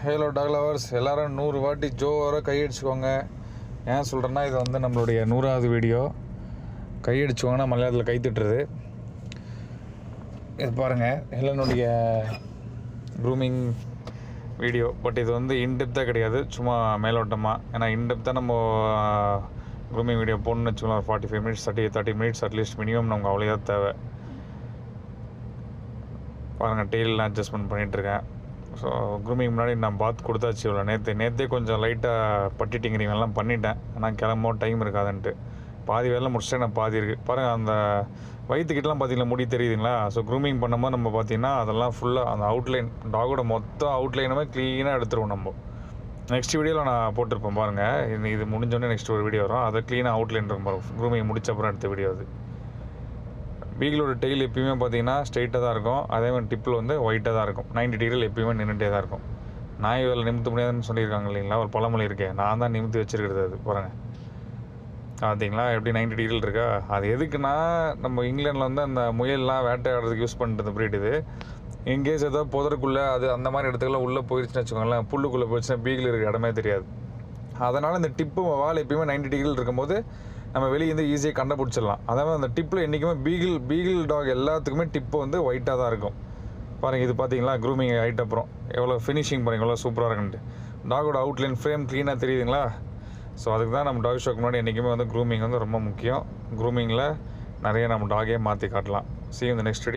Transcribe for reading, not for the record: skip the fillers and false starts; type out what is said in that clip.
Hello talk lovers, எல்லோரும் 100 வாட்டி Joe வர கையடிச்சுக்கோங்க. ஏன் சொல்கிறேன்னா, இது வந்து நம்மளுடைய 100வது வீடியோ. கையடிச்சுக்கோங்கன்னா மலையாளத்தில் கை தட்டுறது. இது பாருங்கள், ஹெலனுடைய க்ரூமிங் வீடியோ. பட் இது வந்து இன்டெப்த்தாக கிடையாது, சும்மா மேலோட்டமாக. ஏன்னா இன்டெப்த்தாக நம்ம க்ரூமிங் வீடியோ போடணும்னு வச்சுக்கோங்களேன். 45 மினிட்ஸ் 30 மினிட்ஸ் அட்லீஸ்ட் மினிமம் நமக்கு அவ்வளோதான் தேவை. பாருங்கள், டெய்லாம் அட்ஜஸ்ட்மெண்ட் பண்ணிகிட்ருக்கேன். ஸோ க்ரூமிங் முன்னாடி நான் பாத் கொடுத்தாச்சு. இவ்வளோ நேற்றே கொஞ்சம் லைட்டாக பட்டிட்டிங்கிறீங்கெல்லாம் பண்ணிட்டேன். ஆனால் கிளம்போ டைம் இருக்காதுன்ட்டு பாதி வேலை முடிச்சுட்டு நான் பாதி இருக்குது. பாருங்கள், அந்த வயிற்றுக்கிட்டலாம் பார்த்தீங்கன்னா முடி தெரியுதுங்களா? ஸோ க்ரூமிங் பண்ணும்போது நம்ம பார்த்திங்கன்னா அதெல்லாம் ஃபுல்லாக அந்த அவுட்லைன், டாகோட மொத்தம் அவுட்லைனுமே க்ளீனாக எடுத்துருவோம். நம்ம நெக்ஸ்ட் வீடியோவில் நான் போட்டிருப்பேன் பாருங்கள். இது முடிஞ்சோடனே நெக்ஸ்ட் ஒரு வீடியோ வரும். அதை க்ளீனாக அவுட்லைன் இருக்கும் பாருங்கள். க்ரூமிங் முடிச்ச அப்புறம் எடுத்த வீடியோ அது. பீகிளோட டெய்ல் எப்பயுமே பார்த்தீங்கன்னா ஸ்ட்ரெயிட்டாக தான் இருக்கும். அதே மாதிரி டிப்பில் வந்து ஒயிட்டாக தான் இருக்கும். 90 டிகிரியில் எப்பயுமே நின்றுட்டே தான் இருக்கும். நாய் வேலை நிமித்த முடியாதுன்னு சொல்லியிருக்காங்க இல்லைங்களா? ஒரு பழமொழி இருக்கேன், நான் தான் நிமித்து வச்சுருக்கிறது. அது பாருங்கள், பார்த்தீங்களா எப்படி 90 டிகிரியில் இருக்கா? அது எதுக்குன்னா, நம்ம இங்கிலாண்டில் வந்து அந்த முயல்லாம் வேட்டையாடுறதுக்கு யூஸ் பண்ணுறது பிரீட் இது. எங்கேயாச்சும் ஏதாவது புதருக்குள்ளே அது அந்த மாதிரி இடத்துக்குலாம் உள்ளே போயிடுச்சுன்னு வச்சுக்கோங்களேன், புல்லுக்குள்ளே போயிடுச்சுன்னா பீகிள் இருக்கிற இடமே தெரியாது. அதனால் இந்த டிப்பு வால் எப்பயுமே 90 டிகிரியில் இருக்கும்போது நம்ம வெளியே வந்து ஈஸியாக கண்டுபிடிச்சிடலாம். அதாவது அந்த டிப்பில் என்றைக்குமே பீகிள் டாக் எல்லாத்துக்குமே டிப்பு வந்து ஒயிட்டாக தான் இருக்கும். பாருங்கள், இது பார்த்தீங்களா க்ரூமிங் ஆகிட்ட அப்புறம் எவ்வளோ ஃபினிஷிங் பாருங்கள், எவ்வளோ சூப்பராக இருக்குன்ட்டு. டாகோட அவுட்லைன் ஃப்ரேம் க்ளீனாக தெரியுதுங்களா? ஸோ அதுக்கு தான் நம்ம டாக் ஷோக்கு முன்னாடி என்றைக்குமே வந்து க்ரூமிங் வந்து ரொம்ப முக்கியம். க்ரூமிங்கில் நிறைய நம்ம டாகே மாற்றி காட்டலாம். See you in the next video.